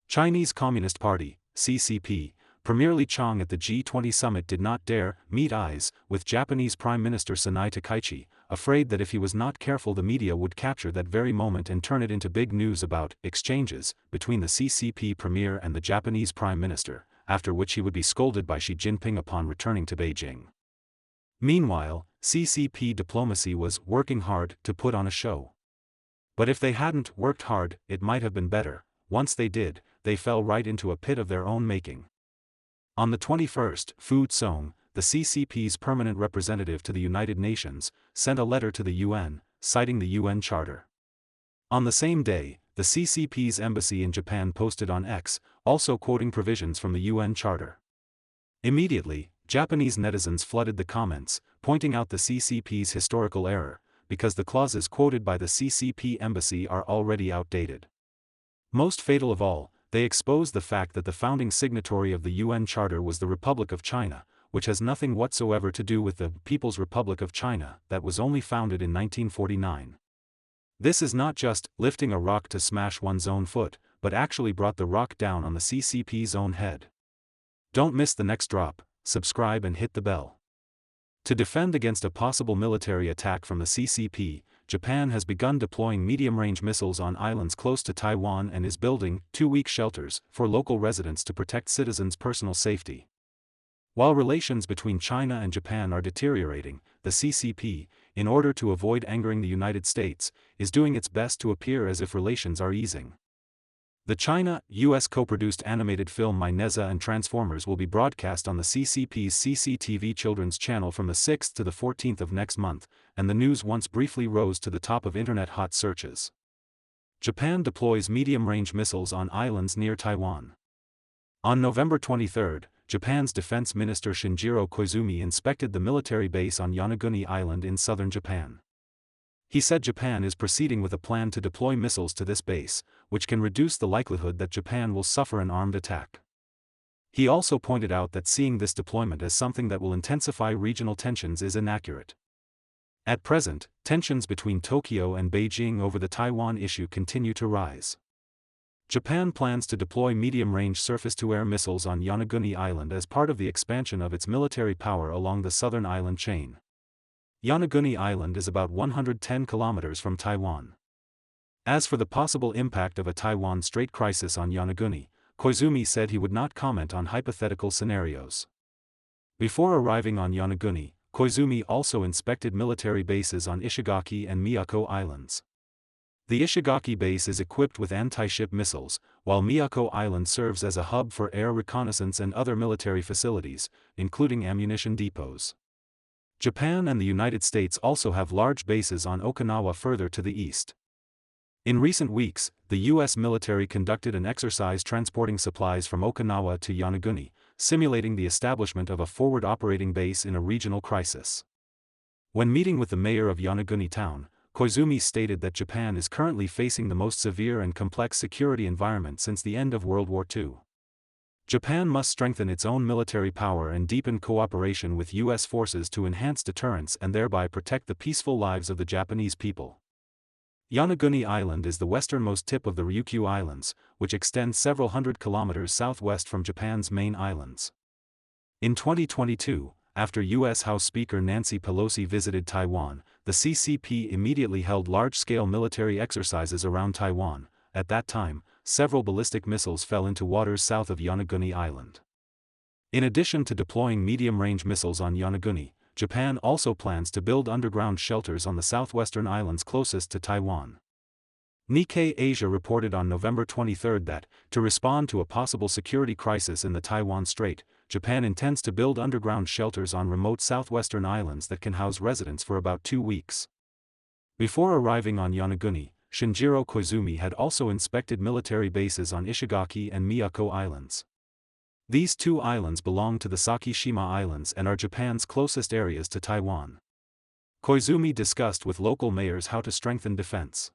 Chinese Communist Party, CCP, Premier Qiang at the G20 summit did not dare meet eyes with Japanese Prime Minister Takaichi, afraid that if he was not careful the media would capture that very moment and turn it into big news about exchanges between the CCP premier and the Japanese Prime Minister, after which he would be scolded by Xi Jinping upon returning to Beijing. Meanwhile, CCP diplomacy was working hard to put on a show. But if they hadn't worked hard, it might have been better. Once they did, they fell right into a pit of their own making. On the 21st, Fu Song, the CCP's permanent representative to the United Nations, sent a letter to the UN, citing the UN Charter. On the same day, the CCP's embassy in Japan posted on X, also quoting provisions from the UN Charter. Immediately, Japanese netizens flooded the comments, pointing out the CCP's historical error, because the clauses quoted by the CCP embassy are already outdated. Most fatal of all, they exposed the fact that the founding signatory of the UN Charter was the Republic of China, which has nothing whatsoever to do with the People's Republic of China that was only founded in 1949. This is not just lifting a rock to smash one's own foot, but actually brought the rock down on the CCP's own head. Don't miss the next drop, subscribe and hit the bell. To defend against a possible military attack from the CCP, Japan has begun deploying medium-range missiles on islands close to Taiwan and is building two-week shelters for local residents to protect citizens' personal safety. While relations between China and Japan are deteriorating, the CCP, in order to avoid angering the United States, is doing its best to appear as if relations are easing. The China-US co-produced animated film My Neza and Transformers will be broadcast on the CCP's CCTV Children's Channel from the 6th to the 14th of next month, and the news once briefly rose to the top of internet hot searches. Japan deploys medium-range missiles on islands near Taiwan. On November 23, Japan's Defense Minister Shinjiro Koizumi inspected the military base on Yonaguni Island in southern Japan. He said Japan is proceeding with a plan to deploy missiles to this base, which can reduce the likelihood that Japan will suffer an armed attack. He also pointed out that seeing this deployment as something that will intensify regional tensions is inaccurate. At present, tensions between Tokyo and Beijing over the Taiwan issue continue to rise. Japan plans to deploy medium-range surface-to-air missiles on Yonaguni Island as part of the expansion of its military power along the southern island chain. Yonaguni Island is about 110 kilometers from Taiwan. As for the possible impact of a Taiwan Strait crisis on Yonaguni, Koizumi said he would not comment on hypothetical scenarios. Before arriving on Yonaguni, Koizumi also inspected military bases on Ishigaki and Miyako Islands. The Ishigaki base is equipped with anti-ship missiles, while Miyako Island serves as a hub for air reconnaissance and other military facilities, including ammunition depots. Japan and the United States also have large bases on Okinawa further to the east. In recent weeks, the U.S. military conducted an exercise transporting supplies from Okinawa to Yonaguni, simulating the establishment of a forward operating base in a regional crisis. When meeting with the mayor of Yonaguni town, Koizumi stated that Japan is currently facing the most severe and complex security environment since the end of World War II. Japan must strengthen its own military power and deepen cooperation with U.S. forces to enhance deterrence and thereby protect the peaceful lives of the Japanese people. Yonaguni Island is the westernmost tip of the Ryukyu Islands, which extend several hundred kilometers southwest from Japan's main islands. In 2022, after U.S. House Speaker Nancy Pelosi visited Taiwan, the CCP immediately held large-scale military exercises around Taiwan. At that time, several ballistic missiles fell into waters south of Yonaguni Island. In addition to deploying medium-range missiles on Yonaguni, Japan also plans to build underground shelters on the southwestern islands closest to Taiwan. Nikkei Asia reported on November 23 that, to respond to a possible security crisis in the Taiwan Strait, Japan intends to build underground shelters on remote southwestern islands that can house residents for about 2 weeks. Before arriving on Yonaguni, Shinjiro Koizumi had also inspected military bases on Ishigaki and Miyako Islands. These two islands belong to the Sakishima Islands and are Japan's closest areas to Taiwan. Koizumi discussed with local mayors how to strengthen defense.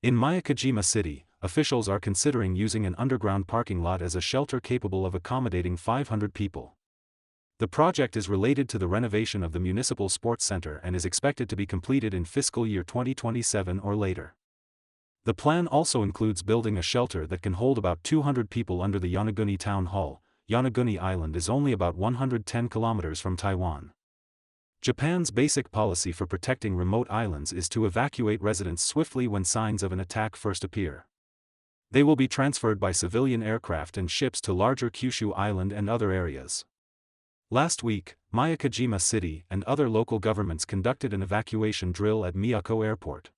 In Miyakojima City, officials are considering using an underground parking lot as a shelter capable of accommodating 500 people. The project is related to the renovation of the municipal sports center and is expected to be completed in fiscal year 2027 or later. The plan also includes building a shelter that can hold about 200 people under the Yonaguni Town Hall. Yonaguni Island is only about 110 kilometers from Taiwan. Japan's basic policy for protecting remote islands is to evacuate residents swiftly when signs of an attack first appear. They will be transferred by civilian aircraft and ships to larger Kyushu Island and other areas. Last week, Miyakojima City and other local governments conducted an evacuation drill at Miyako Airport.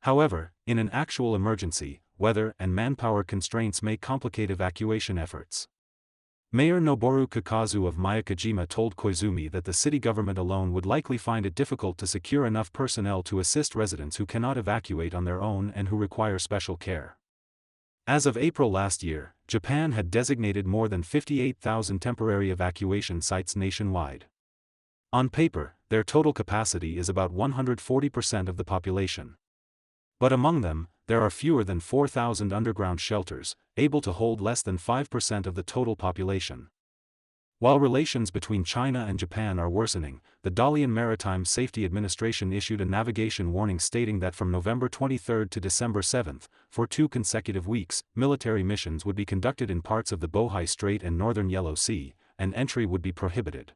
However, in an actual emergency, weather and manpower constraints may complicate evacuation efforts. Mayor Noboru Kakazu of Miyakojima told Koizumi that the city government alone would likely find it difficult to secure enough personnel to assist residents who cannot evacuate on their own and who require special care. As of April last year, Japan had designated more than 58,000 temporary evacuation sites nationwide. On paper, their total capacity is about 140% of the population. But among them, there are fewer than 4,000 underground shelters, able to hold less than 5% of the total population. While relations between China and Japan are worsening, the Dalian Maritime Safety Administration issued a navigation warning stating that from November 23 to December 7, for 2 consecutive weeks, military missions would be conducted in parts of the Bohai Strait and northern Yellow Sea, and entry would be prohibited.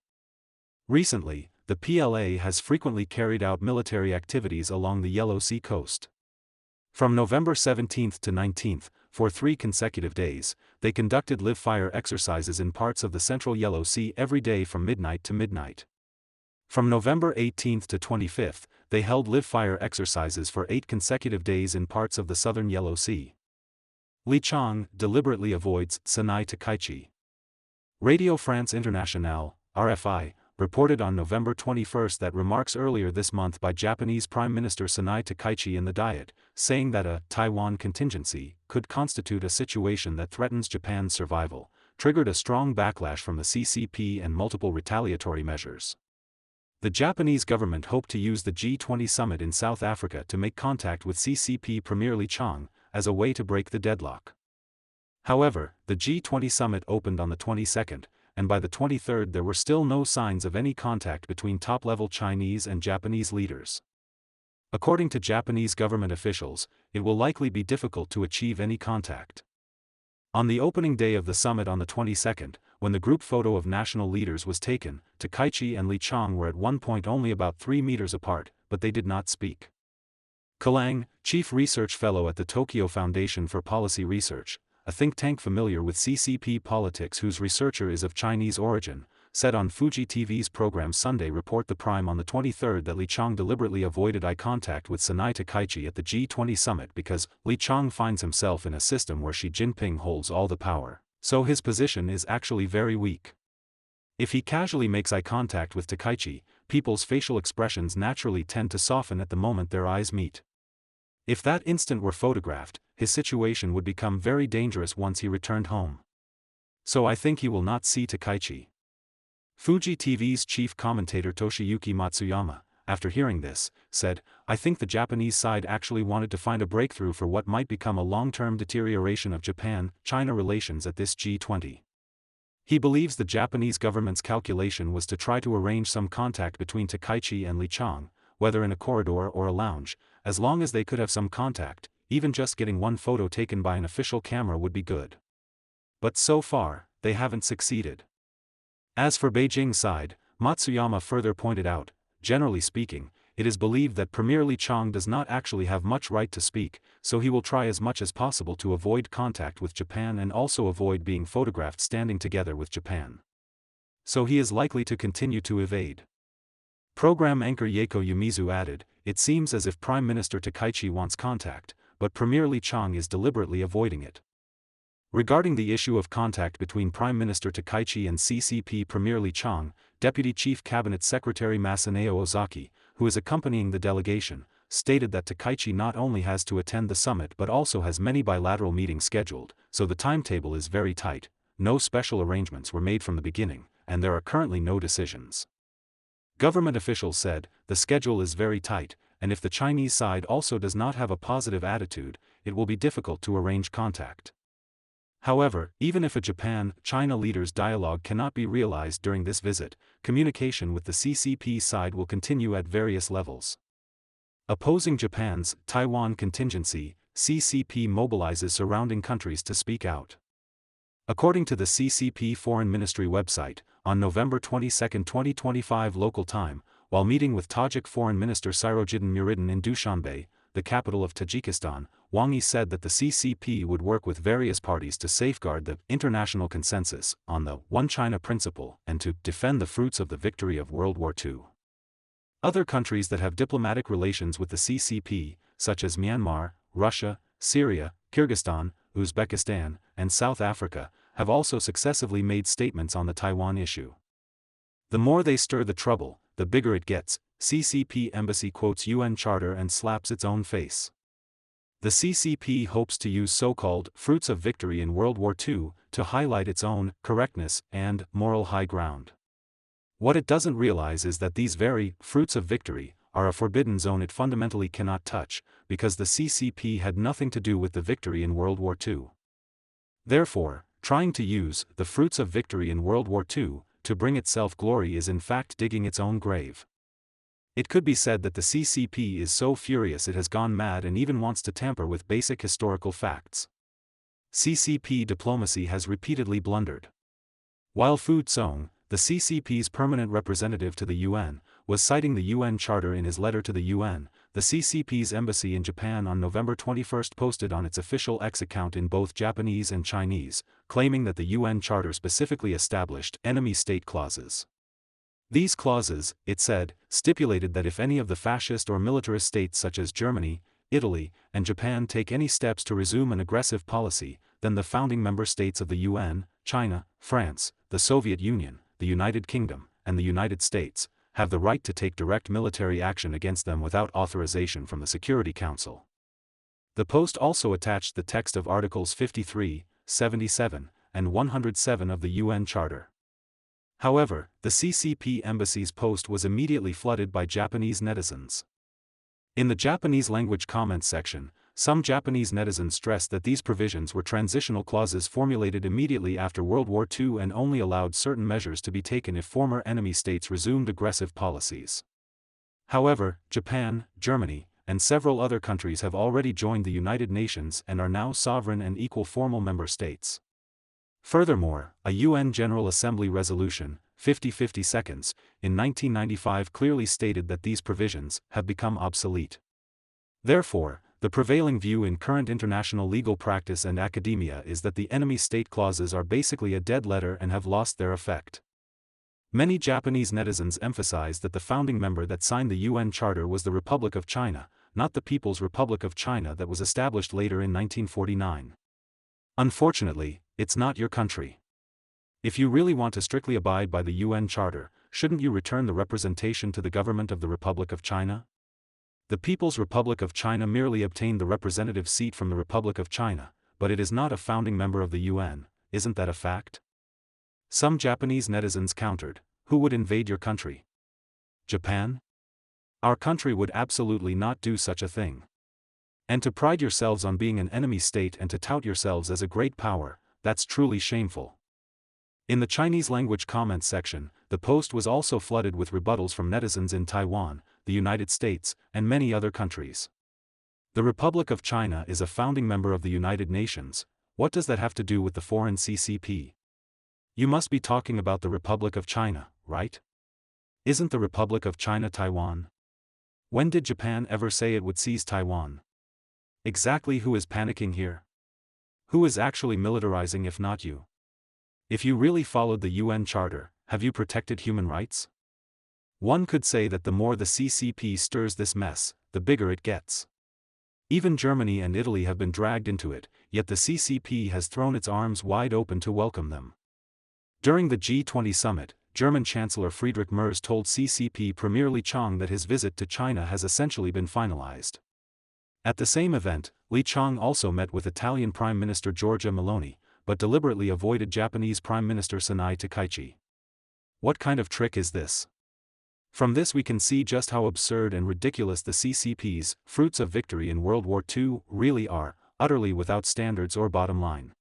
Recently, the PLA has frequently carried out military activities along the Yellow Sea coast. From November 17 to 19, for 3 consecutive days, they conducted live-fire exercises in parts of the central Yellow Sea every day from midnight to midnight. From November 18 to 25, they held live-fire exercises for 8 consecutive days in parts of the southern Yellow Sea. Qiang deliberately avoids Sanai Takaichi. Radio France Internationale, RFI, reported on November 21 that remarks earlier this month by Japanese Prime Minister Sanai Takaichi in the Diet, saying that a Taiwan contingency could constitute a situation that threatens Japan's survival, triggered a strong backlash from the CCP and multiple retaliatory measures. The Japanese government hoped to use the G20 summit in South Africa to make contact with CCP Premier Qiang, as a way to break the deadlock. However, the G20 summit opened on the 22nd, and by the 23rd there were still no signs of any contact between top-level Chinese and Japanese leaders. According to Japanese government officials, it will likely be difficult to achieve any contact. On the opening day of the summit on the 22nd, when the group photo of national leaders was taken, Takaichi and Qiang were at one point only about 3 meters apart, but they did not speak. Qiang, chief research fellow at the Tokyo Foundation for Policy Research, a think tank familiar with CCP politics whose researcher is of Chinese origin, said on Fuji TV's program Sunday Report the Prime on the 23rd that Qiang deliberately avoided eye contact with Sanai Takaichi at the G20 summit because Qiang finds himself in a system where Xi Jinping holds all the power, so his position is actually very weak. If he casually makes eye contact with Takaichi, people's facial expressions naturally tend to soften at the moment their eyes meet. If that instant were photographed, his situation would become very dangerous once he returned home. So I think he will not see Takaichi. Fuji TV's chief commentator Toshiyuki Matsuyama, after hearing this, said, "I think the Japanese side actually wanted to find a breakthrough for what might become a long-term deterioration of Japan-China relations at this G20. He believes the Japanese government's calculation was to try to arrange some contact between Takaichi and Qiang, whether in a corridor or a lounge, as long as they could have some contact, even just getting one photo taken by an official camera would be good. But so far, they haven't succeeded." As for Beijing's side, Matsuyama further pointed out, generally speaking, it is believed that Premier Qiang does not actually have much right to speak, so he will try as much as possible to avoid contact with Japan and also avoid being photographed standing together with Japan. So he is likely to continue to evade. Program anchor Yeiko Yumizu added, "It seems as if Prime Minister Takaichi wants contact, but Premier Qiang is deliberately avoiding it." Regarding the issue of contact between Prime Minister Takaichi and CCP Premier Qiang, Deputy Chief Cabinet Secretary Masaneo Ozaki, who is accompanying the delegation, stated that Takaichi not only has to attend the summit but also has many bilateral meetings scheduled, so the timetable is very tight, no special arrangements were made from the beginning, and there are currently no decisions. Government officials said, the schedule is very tight, and if the Chinese side also does not have a positive attitude, it will be difficult to arrange contact. However, even if a Japan-China leaders' dialogue cannot be realized during this visit, communication with the CCP side will continue at various levels. Opposing Japan's Taiwan contingency, CCP mobilizes surrounding countries to speak out. According to the CCP Foreign Ministry website, on November 22, 2025 local time, while meeting with Tajik Foreign Minister Sirojidin Muridin in Dushanbe, the capital of Tajikistan, Wang said that the CCP would work with various parties to safeguard the international consensus on the One China principle and to defend the fruits of the victory of World War II. Other countries that have diplomatic relations with the CCP, such as Myanmar, Russia, Syria, Kyrgyzstan, Uzbekistan, and South Africa, have also successively made statements on the Taiwan issue. The more they stir the trouble, the bigger it gets, CCP embassy quotes UN Charter and slaps its own face. The CCP hopes to use so-called fruits of victory in World War II to highlight its own correctness and moral high ground. What it doesn't realize is that these very fruits of victory are a forbidden zone it fundamentally cannot touch, because the CCP had nothing to do with the victory in World War II. Therefore, trying to use the fruits of victory in World War II to bring itself glory is in fact digging its own grave. It could be said that the CCP is so furious it has gone mad and even wants to tamper with basic historical facts. CCP diplomacy has repeatedly blundered. While Fu Zong, the CCP's permanent representative to the UN, was citing the UN Charter in his letter to the UN, the CCP's embassy in Japan on November 21 posted on its official X account in both Japanese and Chinese, claiming that the UN Charter specifically established enemy state clauses. These clauses, it said, stipulated that if any of the fascist or militarist states such as Germany, Italy, and Japan take any steps to resume an aggressive policy, then the founding member states of the UN, China, France, the Soviet Union, the United Kingdom, and the United States, have the right to take direct military action against them without authorization from the Security Council. The Post also attached the text of Articles 53, 77, and 107 of the UN Charter. However, the CCP embassy's post was immediately flooded by Japanese netizens. In the Japanese language comments section, some Japanese netizens stressed that these provisions were transitional clauses formulated immediately after World War II and only allowed certain measures to be taken if former enemy states resumed aggressive policies. However, Japan, Germany, and several other countries have already joined the United Nations and are now sovereign and equal formal member states. Furthermore, a UN General Assembly resolution, 50/50 seconds, in 1995 clearly stated that these provisions have become obsolete. Therefore, the prevailing view in current international legal practice and academia is that the enemy state clauses are basically a dead letter and have lost their effect. Many Japanese netizens emphasize that the founding member that signed the UN Charter was the Republic of China, not the People's Republic of China that was established later in 1949. Unfortunately, it's not your country. If you really want to strictly abide by the UN Charter, shouldn't you return the representation to the government of the Republic of China? The People's Republic of China merely obtained the representative seat from the Republic of China, but it is not a founding member of the UN, isn't that a fact? Some Japanese netizens countered, who would invade your country? Japan? Our country would absolutely not do such a thing. And to pride yourselves on being an enemy state and to tout yourselves as a great power, that's truly shameful. In the Chinese language comments section, the post was also flooded with rebuttals from netizens in Taiwan, the United States, and many other countries. The Republic of China is a founding member of the United Nations. What does that have to do with the foreign CCP? You must be talking about the Republic of China, right? Isn't the Republic of China Taiwan? When did Japan ever say it would seize Taiwan? Exactly who is panicking here? Who is actually militarizing if not you? If you really followed the UN Charter, have you protected human rights? One could say that the more the CCP stirs this mess, the bigger it gets. Even Germany and Italy have been dragged into it, yet the CCP has thrown its arms wide open to welcome them. During the G20 summit, German Chancellor Friedrich Merz told CCP Premier Li Qiang that his visit to China has essentially been finalized. At the same event, Li Qiang also met with Italian Prime Minister Giorgia Meloni, but deliberately avoided Japanese Prime Minister Takaichi. What kind of trick is this? From this we can see just how absurd and ridiculous the CCP's fruits of victory in World War II really are, utterly without standards or bottom line.